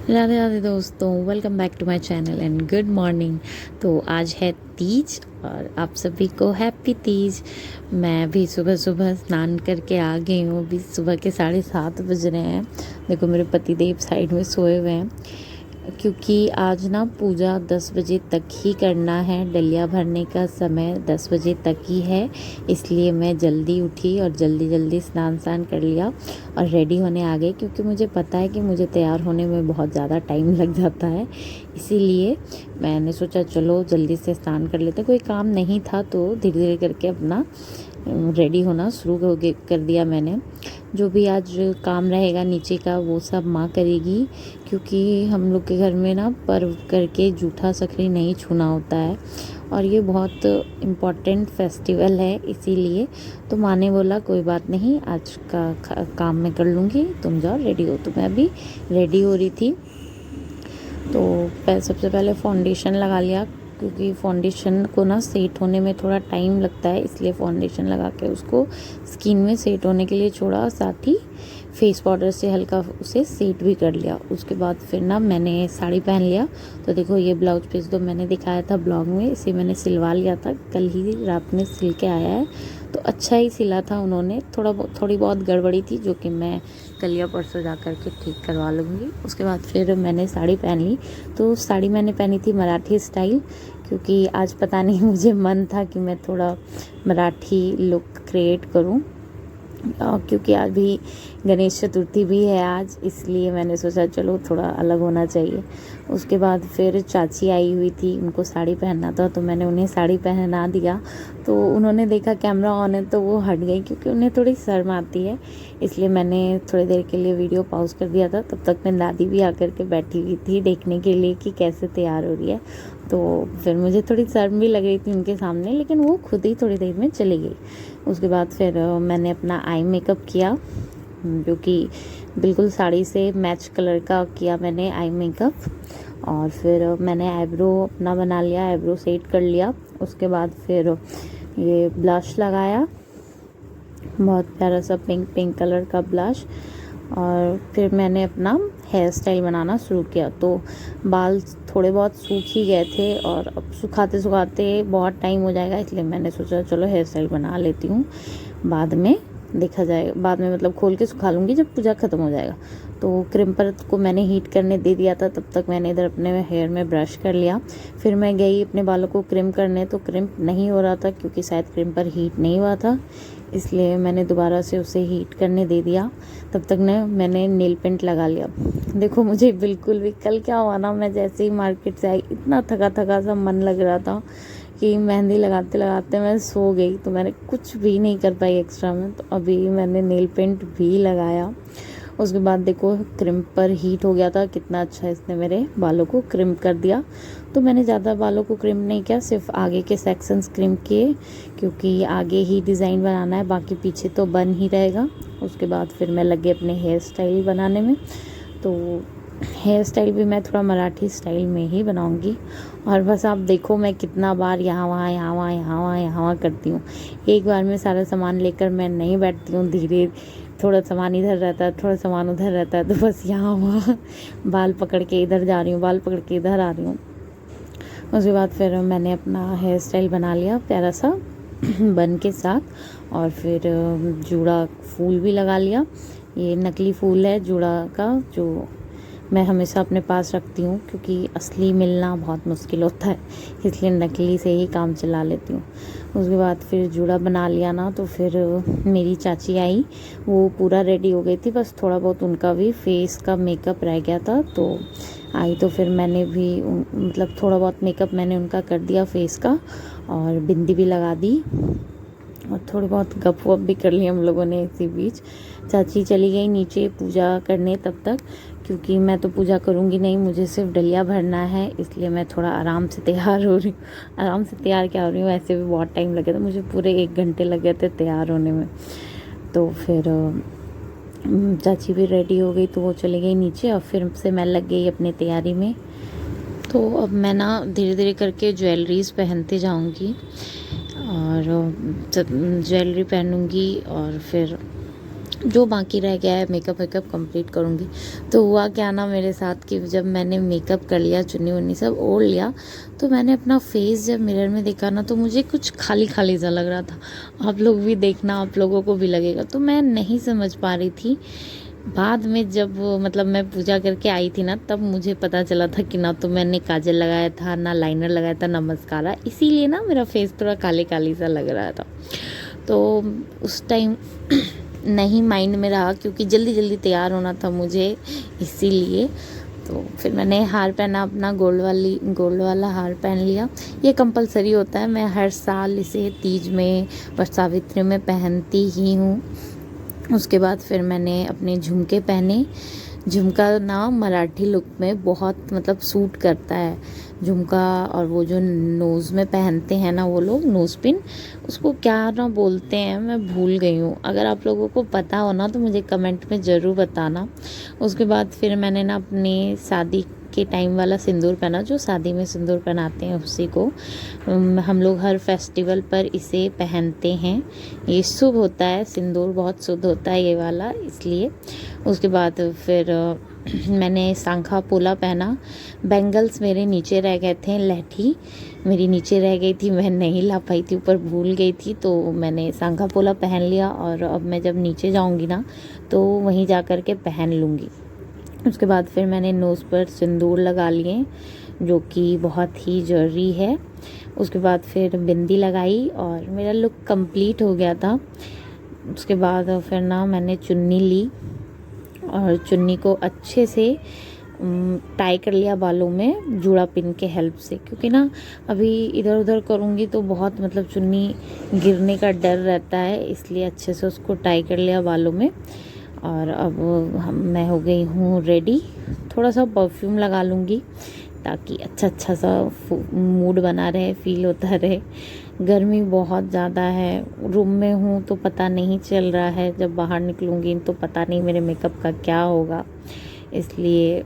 राधे राधे दोस्तों, welcome back to my channel and good morning. तो आज है तीज और आप सभी को हैप्पी तीज। मैं भी सुबह सुबह स्नान करके आ गई हूँ। अभी सुबह के 7:30 बज रहे हैं। देखो मेरे पतिदेव साइड में सोए हुए हैं क्योंकि आज ना पूजा 10 बजे तक ही करना है। डलिया भरने का समय 10 बजे तक ही है, इसलिए मैं जल्दी उठी और जल्दी जल्दी स्नान कर लिया और रेडी होने आ गई, क्योंकि मुझे पता है कि मुझे तैयार होने में बहुत ज़्यादा टाइम लग जाता है। इसीलिए मैंने सोचा चलो जल्दी से स्नान कर लेते। कोई काम नहीं था तो धीरे धीरे करके अपना रेडी होना शुरू कर दिया मैंने। जो भी आज काम रहेगा नीचे का वो सब माँ करेगी, क्योंकि हम लोग के घर में ना पर्व करके जूठा सकरी नहीं छूना होता है और ये बहुत इम्पॉर्टेंट फेस्टिवल है। इसीलिए तो माँ ने बोला कोई बात नहीं, आज का काम मैं कर लूँगी, तुम जाओ रेडी हो। तो मैं अभी रेडी हो रही थी। तो सबसे पहले फाउंडेशन लगा लिया, क्योंकि फाउंडेशन को ना सेट होने में थोड़ा टाइम लगता है, इसलिए फाउंडेशन लगा के उसको स्किन में सेट होने के लिए छोड़ा। साथ ही फेस पाउडर से हल्का उसे सेट भी कर लिया। उसके बाद फिर ना मैंने साड़ी पहन लिया। तो देखो ये ब्लाउज पीस तो मैंने दिखाया था ब्लॉग में, इसे मैंने सिलवा लिया था, कल ही रात में सिल के आया है। तो अच्छा ही सिला था उन्होंने। थोड़ी बहुत गड़बड़ी थी जो कि मैं कल या परसों जा कर के ठीक करवा लूँगी। उसके बाद फिर मैंने साड़ी पहन ली। तो साड़ी मैंने पहनी थी मराठी स्टाइल, क्योंकि आज पता नहीं मुझे मन था कि मैं थोड़ा मराठी लुक क्रिएट करूं। क्योंकि आज भी गणेश चतुर्थी भी है आज, इसलिए मैंने सोचा चलो थोड़ा अलग होना चाहिए। उसके बाद फिर चाची आई हुई थी, उनको साड़ी पहनना था तो मैंने उन्हें साड़ी पहना दिया। तो उन्होंने देखा कैमरा ऑन है तो वो हट गई, क्योंकि उन्हें थोड़ी शर्म आती है। इसलिए मैंने थोड़ी देर के लिए वीडियो पॉज कर दिया था। तब तक मेरी दादी भी आकर के बैठी हुई थी देखने के लिए कि कैसे तैयार हो रही है। तो फिर मुझे थोड़ी शर्म भी लग रही थी उनके सामने, लेकिन वो खुद ही थोड़ी देर में चली गई। उसके बाद फिर मैंने अपना आई मेकअप किया, जो कि बिल्कुल साड़ी से मैच कलर का किया मैंने आई मेकअप। और फिर मैंने आईब्रो अपना बना लिया, आईब्रो सेट कर लिया। उसके बाद फिर ये ब्लश लगाया, बहुत प्यारा सा पिंक पिंक कलर का ब्लश। और फिर मैंने अपना हेयर स्टाइल बनाना शुरू किया। तो बाल थोड़े बहुत सूख ही गए थे और अब सुखाते सुखाते बहुत टाइम हो जाएगा, इसलिए मैंने सोचा चलो हेयर स्टाइल बना लेती हूँ, बाद में देखा जाएगा। बाद में मतलब खोल के सुखा लूँगी जब पूजा ख़त्म हो जाएगा। तो क्रिम्पर को मैंने हीट करने दे दिया था, तब तक मैंने इधर अपने हेयर में ब्रश कर लिया। फिर मैं गई अपने बालों को क्रिम करने, तो क्रिम्प नहीं हो रहा था क्योंकि शायद क्रिम्पर हीट नहीं हुआ था, इसलिए मैंने दोबारा से उसे हीट करने दे दिया। तब तक ना मैंने नेल पेंट लगा लिया। देखो मुझे बिल्कुल भी, कल क्या हुआ ना, मैं जैसे ही मार्केट से आई इतना थका थका सा मन लग रहा था कि मेहंदी लगाते लगाते मैं सो गई, तो मैंने कुछ भी नहीं कर पाई एक्स्ट्रा में। तो अभी मैंने नेल पेंट भी लगाया। उसके बाद देखो क्रिम्पर हीट हो गया था, कितना अच्छा इसने मेरे बालों को क्रिम कर दिया। तो मैंने ज़्यादा बालों को क्रिम नहीं किया, सिर्फ आगे के सेक्शंस क्रिम किए, क्योंकि आगे ही डिज़ाइन बनाना है, बाकी पीछे तो बन ही रहेगा। उसके बाद फिर मैं लगे अपने हेयर स्टाइल बनाने में। तो हेयर स्टाइल भी मैं थोड़ा मराठी स्टाइल में ही बनाऊंगी। और बस आप देखो मैं कितना बार यहाँ वहाँ यहाँ वहाँ यहाँ वहाँ यहाँ वहाँ करती हूँ। एक बार में सारा सामान लेकर मैं नहीं बैठती हूँ, धीरे थोड़ा सामान इधर रहता है, थोड़ा सामान उधर रहता है, तो बस यहाँ वहाँ बाल पकड़ के इधर जा रही हूँ, बाल पकड़ के इधर आ रही हूँ। उसके बाद फिर मैंने अपना हेयर स्टाइल बना लिया प्यारा सा बन के साथ। और फिर जूड़ा फूल भी लगा लिया। ये नकली फूल है जूड़ा का, जो मैं हमेशा अपने पास रखती हूँ, क्योंकि असली मिलना बहुत मुश्किल होता है, इसलिए नकली से ही काम चला लेती हूँ। उसके बाद फिर जूड़ा बना लिया ना, तो फिर मेरी चाची आई, वो पूरा रेडी हो गई थी, बस थोड़ा बहुत उनका भी फेस का मेकअप रह गया था। तो आई तो फिर मैंने भी मतलब थोड़ा बहुत मेकअप मैंने उनका कर दिया फेस का, और बिंदी भी लगा दी, और थोड़ी बहुत गप वप भी कर ली हम लोगों ने इसी बीच। चाची चली गई नीचे पूजा करने तब तक, क्योंकि मैं तो पूजा करूँगी नहीं, मुझे सिर्फ डलिया भरना है, इसलिए मैं थोड़ा आराम से तैयार हो रही हूँ। आराम से तैयार क्या हो रही हूँ, ऐसे भी बहुत टाइम लगे था मुझे, पूरे 1 घंटे लगे थे तैयार होने में। तो फिर चाची भी रेडी हो गई, तो वो चली गई नीचे और फिर से मैं लग गई अपनी तैयारी में। तो अब मैं ना धीरे धीरे करके ज्वेलरीज पहनते जाऊँगी, और ज्वेलरी पहनूँगी और फिर जो बाकी रह गया है मेकअप वेकअप कंप्लीट करूँगी। तो हुआ क्या ना मेरे साथ कि जब मैंने मेकअप कर लिया, चुन्नी वुन्नी सब ओढ़ लिया, तो मैंने अपना फेस जब मिरर में देखा ना, तो मुझे कुछ खाली खाली सा लग रहा था। आप लोग भी देखना, आप लोगों को भी लगेगा। तो मैं नहीं समझ पा रही थी। बाद में जब मतलब मैं पूजा करके आई थी ना, तब मुझे पता चला था कि ना तो मैंने काजल लगाया था, ना लाइनर लगाया था, ना मस्कारा, इसीलिए ना मेरा फेस थोड़ा काले काली सा लग रहा था। तो उस टाइम नहीं माइंड में रहा, क्योंकि जल्दी जल्दी तैयार होना था मुझे, इसीलिए। तो फिर मैंने हार पहना अपना, गोल्ड वाला हार पहन लिया। ये कंपलसरी होता है, मैं हर साल इसे तीज में और सावित्री में पहनती ही हूँ। उसके बाद फिर मैंने अपने झुमके पहने। झुमका ना मराठी लुक में बहुत मतलब सूट करता है झुमका। और वो जो नोज़ में पहनते हैं ना वो लोग, नोज़ पिन, उसको क्या ना बोलते हैं, मैं भूल गई हूँ। अगर आप लोगों को पता हो ना तो मुझे कमेंट में ज़रूर बताना। उसके बाद फिर मैंने ना अपने शादी के टाइम वाला सिंदूर पहना, जो शादी में सिंदूर पहनाते हैं उसी को। हम लोग हर फेस्टिवल पर इसे पहनते हैं। ये शुभ होता है, सिंदूर बहुत शुद्ध होता है ये वाला, इसलिए। उसके बाद फिर मैंने सांखा पोला पहना। बैंगल्स मेरे नीचे रह गए थे, लहठी मेरी नीचे रह गई थी, मैं नहीं ला पाई थी, ऊपर भूल गई थी। तो मैंने सांखा पोला पहन लिया, और अब मैं जब नीचे जाऊंगी ना तो वहीं जा कर के पहन लूँगी। उसके बाद फिर मैंने नोज़ पर सिंदूर लगा लिए, जो कि बहुत ही ज़रूरी है। उसके बाद फिर बिंदी लगाई और मेरा लुक कंप्लीट हो गया था। उसके बाद फिर ना मैंने चुन्नी ली और चुन्नी को अच्छे से टाई कर लिया बालों में जूड़ा पिन के हेल्प से, क्योंकि ना अभी इधर उधर करूँगी तो बहुत मतलब चुन्नी गिरने का डर रहता है, इसलिए अच्छे से उसको टाई कर लिया बालों में। और अब मैं हो गई हूँ रेडी। थोड़ा सा परफ्यूम लगा लूँगी ताकि अच्छा सा मूड बना रहे, फील होता रहे। गर्मी बहुत ज़्यादा है, रूम में हूँ तो पता नहीं चल रहा है, जब बाहर निकलूँगी तो पता नहीं मेरे मेकअप का क्या होगा, इसलिए।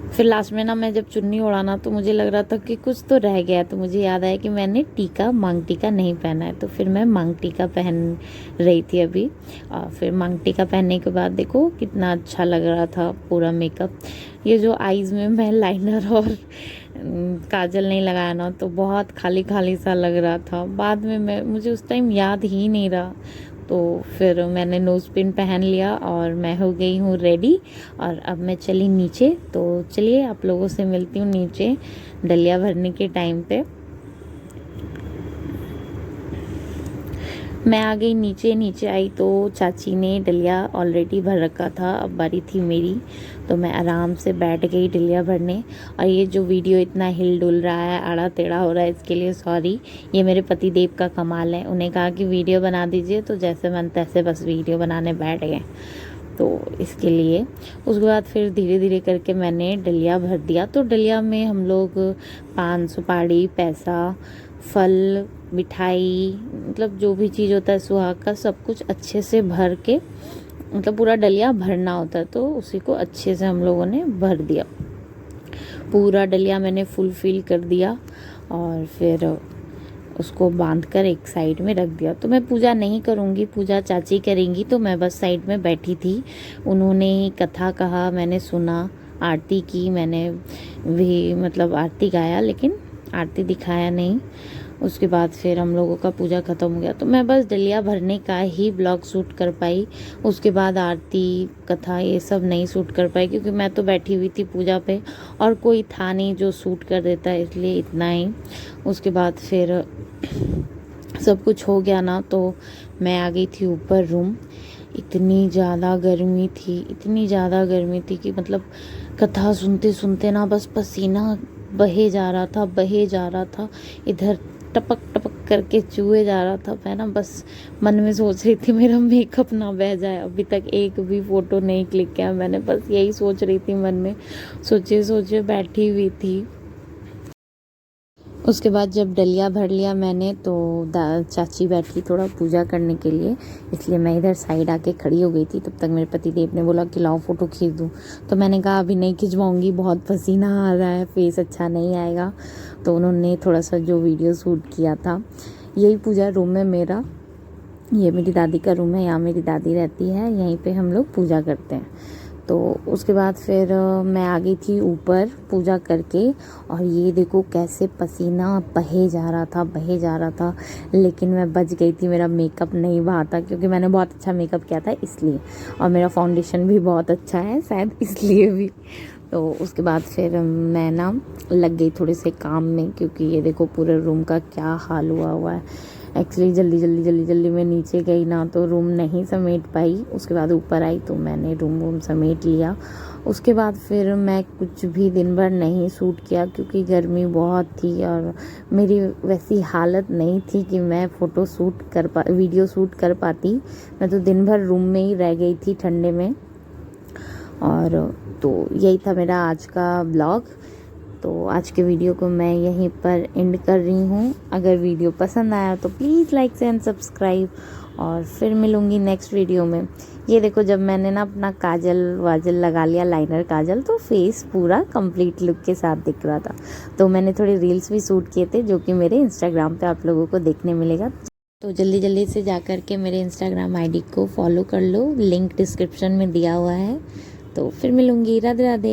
फिर लास्ट में ना मैं जब चुन्नी ओढ़ाना तो मुझे लग रहा था कि कुछ तो रह गया, तो मुझे याद आया कि मैंने टीका, मांग टीका नहीं पहना है। तो फिर मैं मांग टीका पहन रही थी अभी। और फिर मांग टीका पहनने के बाद देखो कितना अच्छा लग रहा था पूरा मेकअप। ये जो आईज़ में मैं लाइनर और काजल नहीं लगाया ना, तो बहुत खाली खाली सा लग रहा था। बाद में मुझे उस टाइम याद ही नहीं रहा। तो फिर मैंने नोज़ पिन पहन लिया और मैं हो गई हूँ रेडी। और अब मैं चली नीचे, तो चलिए आप लोगों से मिलती हूँ नीचे डलिया भरने के टाइम पे। मैं आ गई नीचे आई तो चाची ने डलिया ऑलरेडी भर रखा था, अब बारी थी मेरी। तो मैं आराम से बैठ गई डलिया भरने। और ये जो वीडियो इतना हिल डुल रहा है, आड़ा टेढ़ा हो रहा है, इसके लिए सॉरी। ये मेरे पति देव का कमाल है, उन्हें कहा कि वीडियो बना दीजिए, तो जैसे मन तैसे बस वीडियो बनाने बैठ गए, तो इसके लिए। उसके बाद फिर धीरे धीरे करके मैंने डलिया भर दिया। तो डलिया में हम लोग पान, सुपारी, पैसा, फल, मिठाई, मतलब जो भी चीज़ होता है सुहाग का, सब कुछ अच्छे से भर के, मतलब पूरा डलिया भरना होता है, तो उसी को अच्छे से हम लोगों ने भर दिया। पूरा डलिया मैंने फुल फिल कर दिया और फिर उसको बांध कर एक साइड में रख दिया। तो मैं पूजा नहीं करूँगी, पूजा चाची करेंगी, तो मैं बस साइड में बैठी थी। उन्होंने कथा कहा, मैंने सुना, आरती की, मैंने भी मतलब आरती गाया, लेकिन आरती दिखाया नहीं। उसके बाद फिर हम लोगों का पूजा ख़त्म हो गया, तो मैं बस डलिया भरने का ही ब्लॉग शूट कर पाई। उसके बाद आरती, कथा ये सब नहीं शूट कर पाई, क्योंकि मैं तो बैठी हुई थी पूजा पे और कोई था नहीं जो शूट कर देता, इसलिए इतना ही। उसके बाद फिर सब कुछ हो गया ना, तो मैं आ गई थी ऊपर रूम। इतनी ज़्यादा गर्मी थी, इतनी ज़्यादा गर्मी थी कि मतलब कथा सुनते सुनते ना बस पसीना बहे जा रहा था। इधर टपक टपक करके चूहे जा रहा था। मैं ना बस मन में सोच रही थी मेरा मेकअप ना बह जाए। अभी तक एक भी फ़ोटो नहीं क्लिक किया मैंने, बस यही सोच रही थी मन में, सोचे बैठी हुई थी। उसके बाद जब डलिया भर लिया मैंने, तो चाची बैठी थोड़ा पूजा करने के लिए, इसलिए मैं इधर साइड आके खड़ी हो गई थी। तब तक मेरे पति देव ने बोला कि लाओ फ़ोटो खींच दूँ, तो मैंने कहा अभी नहीं खिंचवाऊँगी, बहुत पसीना आ रहा है, फेस अच्छा नहीं आएगा। तो उन्होंने थोड़ा सा जो वीडियो शूट किया था, यही पूजा रूम में मेरा ये मेरी दादी का रूम है, यहाँ मेरी दादी रहती है, यहीं पे हम लोग पूजा करते हैं। तो उसके बाद फिर मैं आ गई थी ऊपर पूजा करके, और ये देखो कैसे पसीना बहे जा रहा था, लेकिन मैं बच गई थी, मेरा मेकअप नहीं बहा था क्योंकि मैंने बहुत अच्छा मेकअप किया था इसलिए, और मेरा फाउंडेशन भी बहुत अच्छा है शायद इसलिए भी। तो उसके बाद फिर मैं ना लग गई थोड़े से काम में, क्योंकि ये देखो पूरे रूम का क्या हाल हुआ है। एक्चुअली जल्दी मैं नीचे गई ना तो रूम नहीं समेट पाई, उसके बाद ऊपर आई तो मैंने रूम समेट लिया। उसके बाद फिर मैं कुछ भी दिन भर नहीं शूट किया क्योंकि गर्मी बहुत थी और मेरी वैसी हालत नहीं थी कि मैं वीडियो शूट कर पाती। मैं तो दिन भर रूम में ही रह गई थी ठंडे में। और तो यही था मेरा आज का ब्लॉग। तो आज के वीडियो को मैं यहीं पर एंड कर रही हूँ। अगर वीडियो पसंद आया तो प्लीज़ लाइक एंड सब्सक्राइब, और फिर मिलूँगी नेक्स्ट वीडियो में। ये देखो जब मैंने ना अपना काजल वाजल लगा लिया, लाइनर काजल, तो फेस पूरा कंप्लीट लुक के साथ दिख रहा था। तो मैंने थोड़े रील्स भी शूट किए थे जो कि मेरे इंस्टाग्राम पे आप लोगों को देखने मिलेगा। तो जल्दी से जा कर के मेरे इंस्टाग्राम आईडी को फॉलो कर लो, लिंक डिस्क्रिप्शन में दिया हुआ है। तो फिर मिलूँगी। राधे राधे।